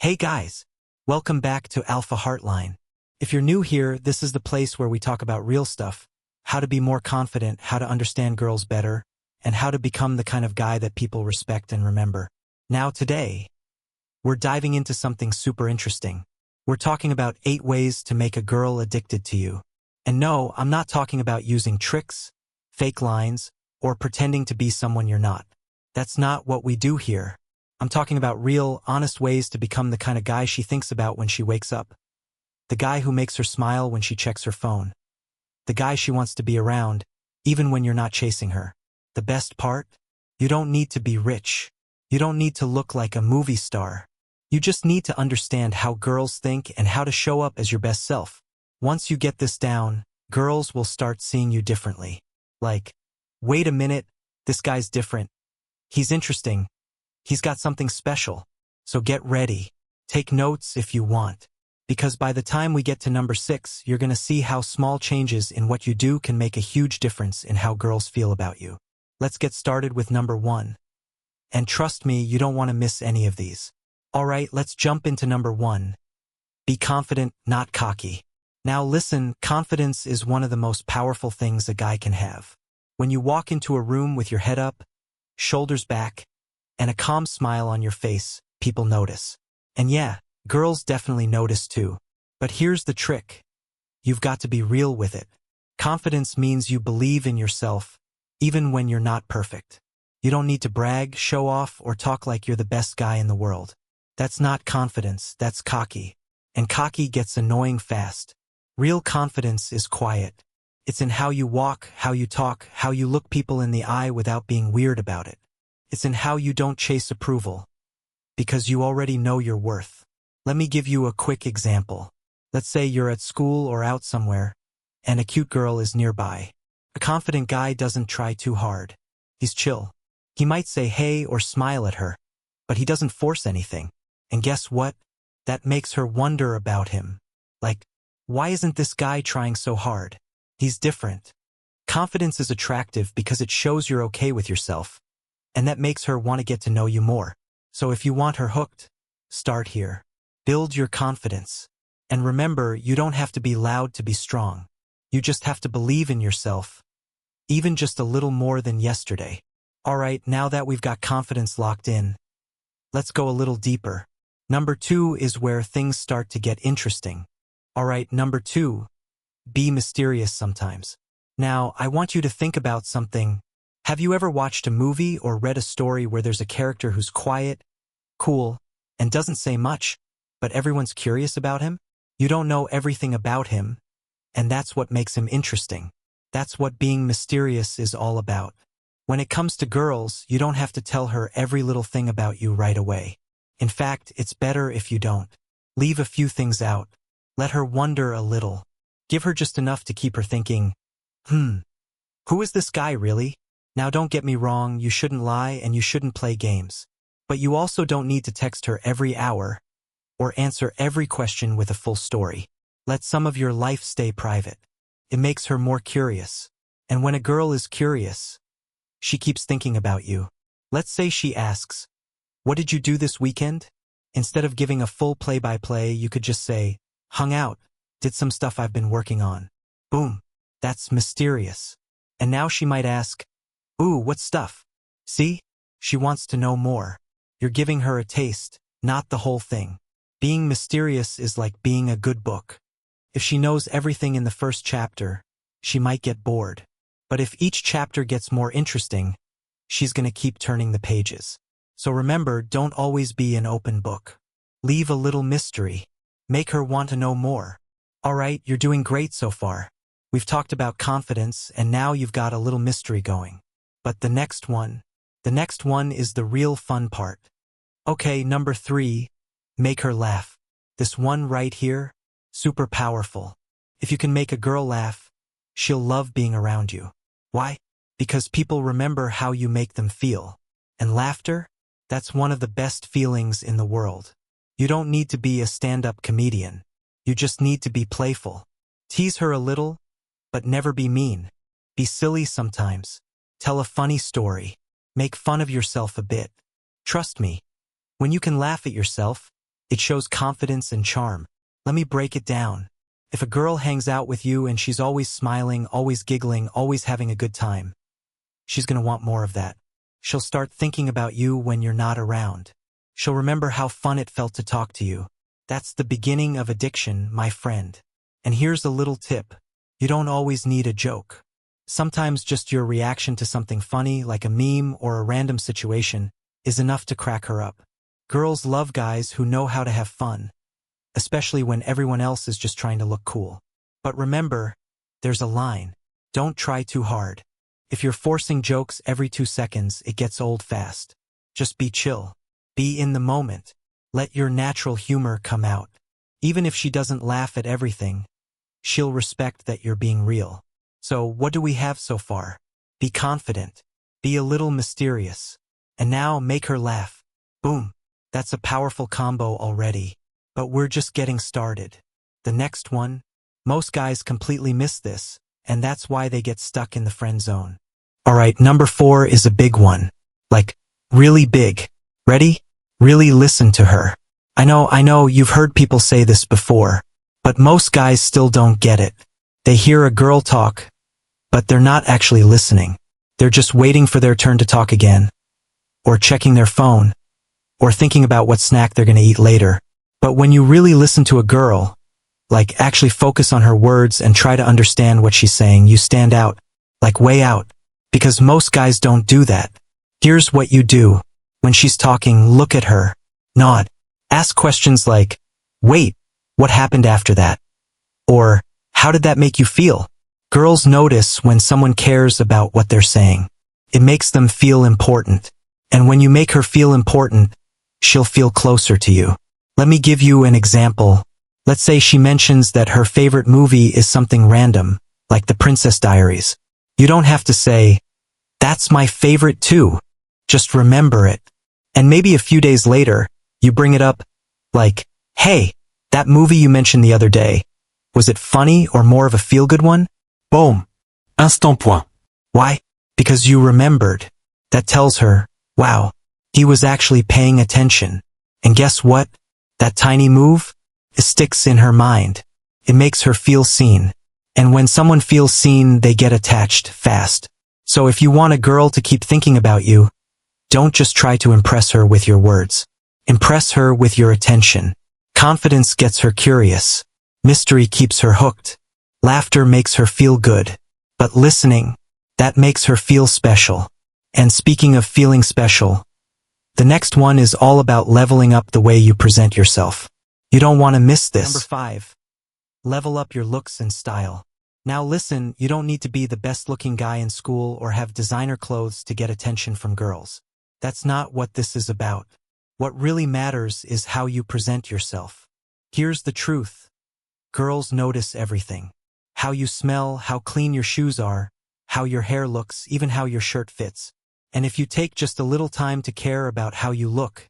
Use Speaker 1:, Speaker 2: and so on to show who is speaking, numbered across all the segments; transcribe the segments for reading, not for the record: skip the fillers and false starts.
Speaker 1: Hey guys! Welcome back to Alpha Heartline. If you're new here, this is the place where we talk about real stuff, how to be more confident, how to understand girls better, and how to become the kind of guy that people respect and remember. Now today, we're diving into something super interesting. We're talking about 8 ways to make a girl addicted to you. And no, I'm not talking about using tricks, fake lines, or pretending to be someone you're not. That's not what we do here. I'm talking about real, honest ways to become the kind of guy she thinks about when she wakes up. The guy who makes her smile when she checks her phone. The guy she wants to be around, even when you're not chasing her. The best part? You don't need to be rich. You don't need to look like a movie star. You just need to understand how girls think and how to show up as your best self. Once you get this down, girls will start seeing you differently. Like, wait a minute, this guy's different. He's interesting. He's got something special. So get ready. Take notes if you want. Because by the time we get to number 6, you're gonna see how small changes in what you do can make a huge difference in how girls feel about you. Let's get started with number 1. And trust me, you don't want to miss any of these. Alright, let's jump into number 1. Be confident, not cocky. Now listen, confidence is one of the most powerful things a guy can have. When you walk into a room with your head up, shoulders back, and a calm smile on your face, people notice. And yeah, girls definitely notice too. But here's the trick. You've got to be real with it. Confidence means you believe in yourself, even when you're not perfect. You don't need to brag, show off, or talk like you're the best guy in the world. That's not confidence, that's cocky. And cocky gets annoying fast. Real confidence is quiet. It's in how you walk, how you talk, how you look people in the eye without being weird about it. It's in how you don't chase approval, because you already know your worth. Let me give you a quick example. Let's say you're at school or out somewhere, and a cute girl is nearby. A confident guy doesn't try too hard. He's chill. He might say hey or smile at her, but he doesn't force anything. And guess what? That makes her wonder about him. Like, why isn't this guy trying so hard? He's different. Confidence is attractive because it shows you're okay with yourself. And that makes her want to get to know you more. So if you want her hooked, start here. Build your confidence. And remember, you don't have to be loud to be strong. You just have to believe in yourself, even just a little more than yesterday. Alright, now that we've got confidence locked in, let's go a little deeper. Number 2 is where things start to get interesting. Alright, number 2, be mysterious sometimes. Now, I want you to think about something. Have you ever watched a movie or read a story where there's a character who's quiet, cool, and doesn't say much, but everyone's curious about him? You don't know everything about him, and that's what makes him interesting. That's what being mysterious is all about. When it comes to girls, you don't have to tell her every little thing about you right away. In fact, it's better if you don't. Leave a few things out. Let her wonder a little. Give her just enough to keep her thinking, who is this guy really? Now don't get me wrong, you shouldn't lie and you shouldn't play games. But you also don't need to text her every hour or answer every question with a full story. Let some of your life stay private. It makes her more curious. And when a girl is curious, she keeps thinking about you. Let's say she asks, what did you do this weekend? Instead of giving a full play-by-play, you could just say, hung out, did some stuff I've been working on. Boom. That's mysterious. And now she might ask, ooh, what stuff? See? She wants to know more. You're giving her a taste, not the whole thing. Being mysterious is like being a good book. If she knows everything in the first chapter, she might get bored. But if each chapter gets more interesting, she's gonna keep turning the pages. So remember, don't always be an open book. Leave a little mystery. Make her want to know more. Alright, you're doing great so far. We've talked about confidence, and now you've got a little mystery going. But the next one is the real fun part. Okay, number 3, make her laugh. This one right here, super powerful. If you can make a girl laugh, she'll love being around you. Why? Because people remember how you make them feel. And laughter? That's one of the best feelings in the world. You don't need to be a stand-up comedian. You just need to be playful. Tease her a little, but never be mean. Be silly sometimes. Tell a funny story. Make fun of yourself a bit. Trust me. When you can laugh at yourself, It shows confidence and charm. Let me break it down. If a girl hangs out with you and she's always smiling, always giggling, always having a good time, she's gonna want more of that. She'll start thinking about you when you're not around. She'll remember how fun it felt to talk to you. That's the beginning of addiction, my friend. And here's a little tip. You don't always need a joke. Sometimes just your reaction to something funny, like a meme or a random situation, is enough to crack her up. Girls love guys who know how to have fun, especially when everyone else is just trying to look cool. But remember, there's a line. Don't try too hard. If you're forcing jokes every 2 seconds, it gets old fast. Just be chill. Be in the moment. Let your natural humor come out. Even if she doesn't laugh at everything, she'll respect that you're being real. So what do we have so far? Be confident. Be a little mysterious. And now make her laugh. Boom. That's a powerful combo already. But we're just getting started. The next one, most guys completely miss this, and that's why they get stuck in the friend zone. Alright, number 4 is a big one. Like, really big. Ready? Really listen to her. I know, you've heard people say this before, but most guys still don't get it. They hear a girl talk, but they're not actually listening. They're just waiting for their turn to talk again, or checking their phone, or thinking about what snack they're gonna eat later. But when you really listen to a girl, like actually focus on her words and try to understand what she's saying, you stand out, like way out, because most guys don't do that. Here's what you do. When she's talking, look at her, nod, ask questions like, wait, what happened after that? Or, how did that make you feel? Girls notice when someone cares about what they're saying. It makes them feel important. And when you make her feel important, she'll feel closer to you. Let me give you an example. Let's say she mentions that her favorite movie is something random, like The Princess Diaries. You don't have to say, that's my favorite too. Just remember it. And maybe a few days later, you bring it up, like, hey, that movie you mentioned the other day, was it funny or more of a feel-good one? Boom. Instant point. Why? Because you remembered. That tells her, wow, he was actually paying attention. And guess what? That tiny move? It sticks in her mind. It makes her feel seen. And when someone feels seen, they get attached fast. So if you want a girl to keep thinking about you, don't just try to impress her with your words. Impress her with your attention. Confidence gets her curious. Mystery keeps her hooked. Laughter makes her feel good. But listening, that makes her feel special. And speaking of feeling special, the next one is all about leveling up the way you present yourself. You don't want to miss this. Number 5. Level up your looks and style. Now listen, you don't need to be the best-looking guy in school or have designer clothes to get attention from girls. That's not what this is about. What really matters is how you present yourself. Here's the truth. Girls notice everything. How you smell, how clean your shoes are, how your hair looks, even how your shirt fits. And if you take just a little time to care about how you look,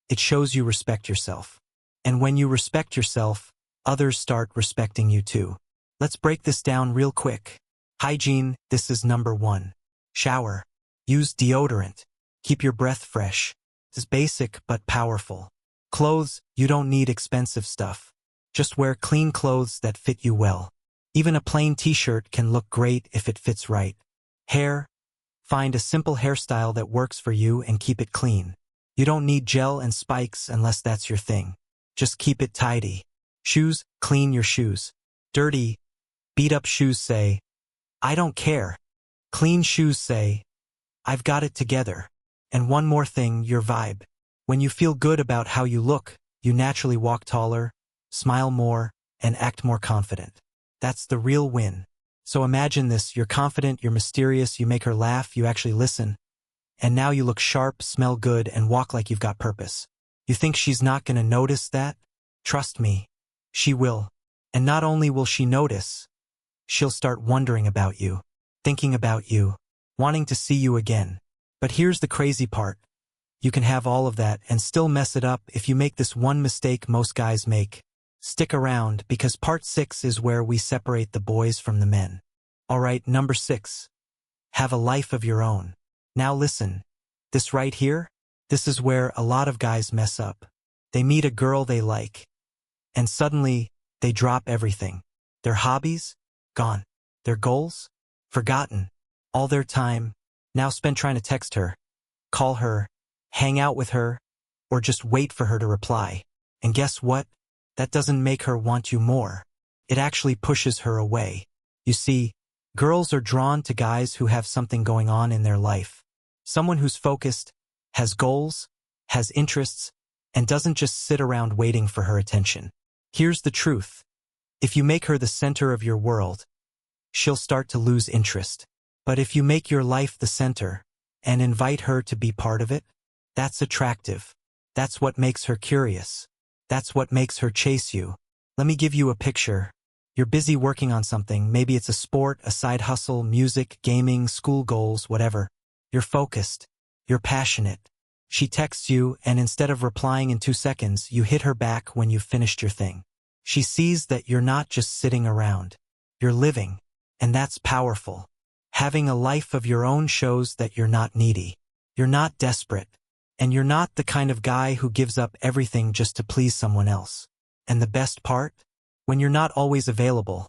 Speaker 1: it shows you respect yourself. And when you respect yourself, others start respecting you too. Let's break this down real quick. Hygiene, this is number 1. Shower. Use deodorant. Keep your breath fresh. It's basic but powerful. Clothes, you don't need expensive stuff. Just wear clean clothes that fit you well. Even a plain t-shirt can look great if it fits right. Hair, find a simple hairstyle that works for you and keep it clean. You don't need gel and spikes unless that's your thing. Just keep it tidy. Shoes, clean your shoes. Dirty, beat-up shoes say, I don't care. Clean shoes say, I've got it together. And one more thing, your vibe. When you feel good about how you look, you naturally walk taller, smile more, and act more confident. That's the real win. So imagine this, you're confident, you're mysterious, you make her laugh, you actually listen. And now you look sharp, smell good, and walk like you've got purpose. You think she's not gonna notice that? Trust me, she will. And not only will she notice, she'll start wondering about you, thinking about you, wanting to see you again. But here's the crazy part. You can have all of that and still mess it up if you make this one mistake most guys make. Stick around, because part 6 is where we separate the boys from the men. Alright, number 6. Have a life of your own. Now listen, this right here, this is where a lot of guys mess up. They meet a girl they like, and suddenly, they drop everything. Their hobbies? Gone. Their goals? Forgotten. All their time, now spent trying to text her, call her, hang out with her, or just wait for her to reply. And guess what? That doesn't make her want you more. It actually pushes her away. You see, girls are drawn to guys who have something going on in their life. Someone who's focused, has goals, has interests, and doesn't just sit around waiting for her attention. Here's the truth. If you make her the center of your world, she'll start to lose interest. But if you make your life the center and invite her to be part of it, that's attractive. That's what makes her curious. That's what makes her chase you. Let me give you a picture. You're busy working on something. Maybe it's a sport, a side hustle, music, gaming, school goals, whatever. You're focused. You're passionate. She texts you, and instead of replying in 2 seconds, you hit her back when you've finished your thing. She sees that you're not just sitting around. You're living. And that's powerful. Having a life of your own shows that you're not needy. You're not desperate. And you're not the kind of guy who gives up everything just to please someone else. And the best part? When you're not always available,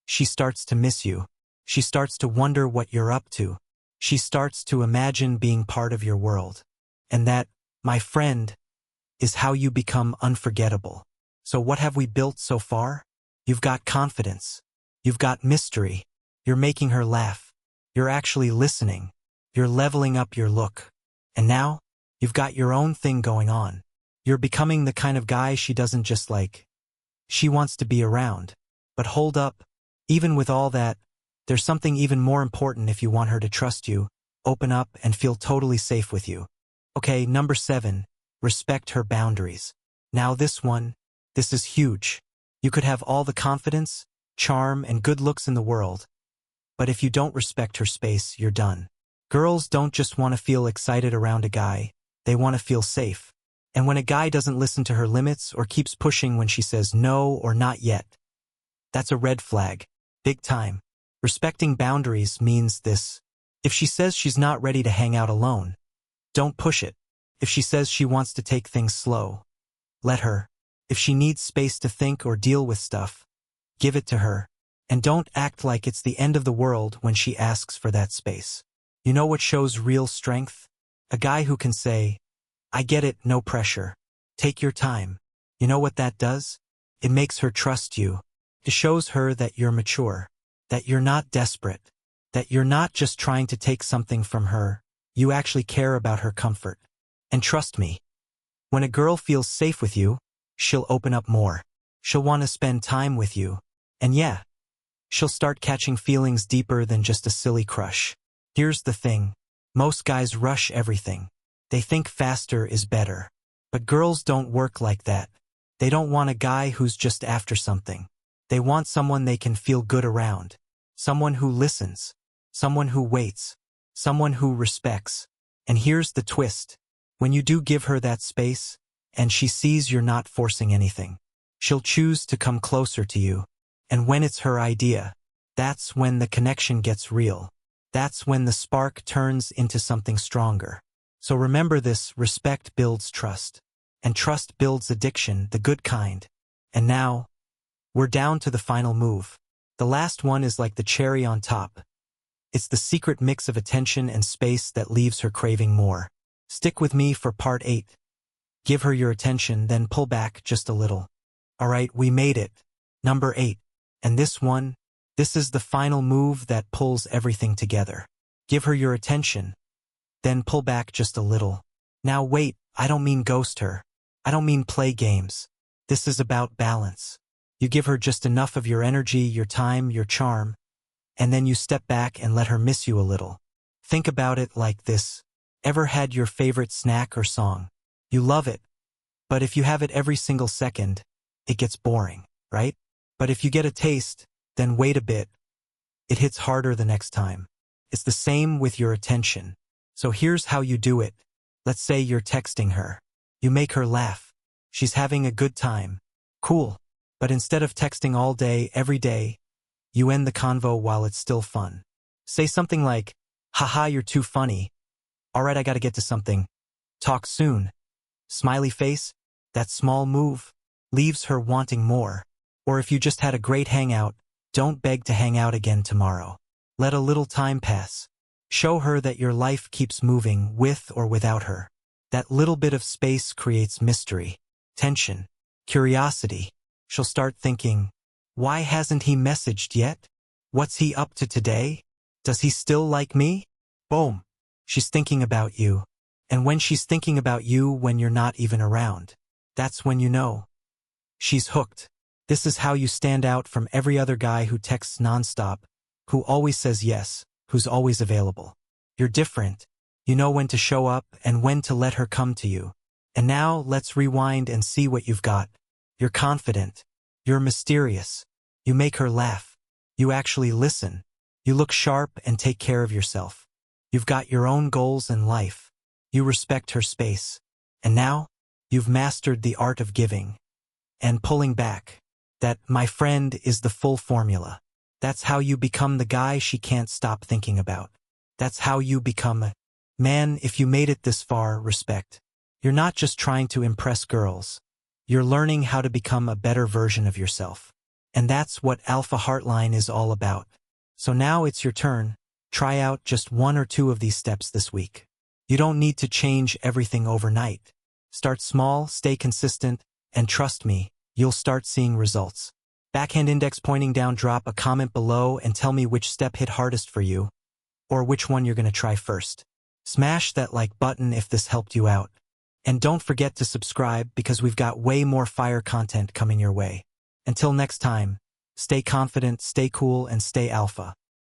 Speaker 1: she starts to miss you. She starts to wonder what you're up to. She starts to imagine being part of your world. And that, my friend, is how you become unforgettable. So what have we built so far? You've got confidence. You've got mystery. You're making her laugh. You're actually listening. You're leveling up your look. And now, you've got your own thing going on. You're becoming the kind of guy she doesn't just like. She wants to be around. But hold up. Even with all that, there's something even more important if you want her to trust you, open up, and feel totally safe with you. Okay, number 7, respect her boundaries. Now this is huge. You could have all the confidence, charm, and good looks in the world, but if you don't respect her space, you're done. Girls don't just want to feel excited around a guy, they want to feel safe. And when a guy doesn't listen to her limits or keeps pushing when she says no or not yet, that's a red flag. Big time. Respecting boundaries means this. If she says she's not ready to hang out alone, don't push it. If she says she wants to take things slow, let her. If she needs space to think or deal with stuff, give it to her. And don't act like it's the end of the world when she asks for that space. You know what shows real strength? A guy who can say, I get it, no pressure. Take your time. You know what that does? It makes her trust you. It shows her that you're mature, that you're not desperate, that you're not just trying to take something from her. You actually care about her comfort. And trust me, when a girl feels safe with you, she'll open up more. She'll want to spend time with you. And yeah, she'll start catching feelings deeper than just a silly crush. Here's the thing. Most guys rush everything. They think faster is better. But girls don't work like that. They don't want a guy who's just after something. They want someone they can feel good around. Someone who listens. Someone who waits. Someone who respects. And here's the twist. When you do give her that space, and she sees you're not forcing anything, she'll choose to come closer to you. And when it's her idea, that's when the connection gets real. That's when the spark turns into something stronger. So remember this, respect builds trust. And trust builds addiction, the good kind. And now, we're down to the final move. The last one is like the cherry on top. It's the secret mix of attention and space that leaves her craving more. Stick with me for part 8. Give her your attention, then pull back just a little. Alright, we made it. Number 8. And this is the final move that pulls everything together. Give her your attention, then pull back just a little. Now wait, I don't mean ghost her. I don't mean play games. This is about balance. You give her just enough of your energy, your time, your charm, and then you step back and let her miss you a little. Think about it like this. Ever had your favorite snack or song? You love it. But if you have it every single second, it gets boring, right? But if you get a taste, then wait a bit. It hits harder the next time. It's the same with your attention. So here's how you do it. Let's say you're texting her. You make her laugh. She's having a good time. Cool. But instead of texting all day, every day, you end the convo while it's still fun. Say something like, haha, you're too funny. Alright, I gotta get to something. Talk soon. Smiley face. That small move leaves her wanting more. Or if you just had a great hangout, don't beg to hang out again tomorrow. Let a little time pass. Show her that your life keeps moving with or without her. That little bit of space creates mystery, tension, curiosity. She'll start thinking, why hasn't he messaged yet? What's he up to today? Does he still like me? Boom. She's thinking about you. And when she's thinking about you when you're not even around, that's when you know. She's hooked. This is how you stand out from every other guy who texts nonstop, who always says yes, who's always available. You're different. You know when to show up and when to let her come to you. And now let's rewind and see what you've got. You're confident. You're mysterious. You make her laugh. You actually listen. You look sharp and take care of yourself. You've got your own goals in life. You respect her space. And now, you've mastered the art of giving and pulling back. That, my friend, is the full formula. That's how you become the guy she can't stop thinking about. That's how you become a man. If you made it this far, respect. You're not just trying to impress girls. You're learning how to become a better version of yourself. And that's what Alpha Heartline is all about. So now it's your turn. Try out just one or two of these steps this week. You don't need to change everything overnight. Start small, stay consistent, and trust me, you'll start seeing results. Backhand index pointing down, drop a comment below and tell me which step hit hardest for you, or which one you're going to try first. Smash that like button if this helped you out. And don't forget to subscribe because we've got way more fire content coming your way. Until next time, stay confident, stay cool, and stay alpha.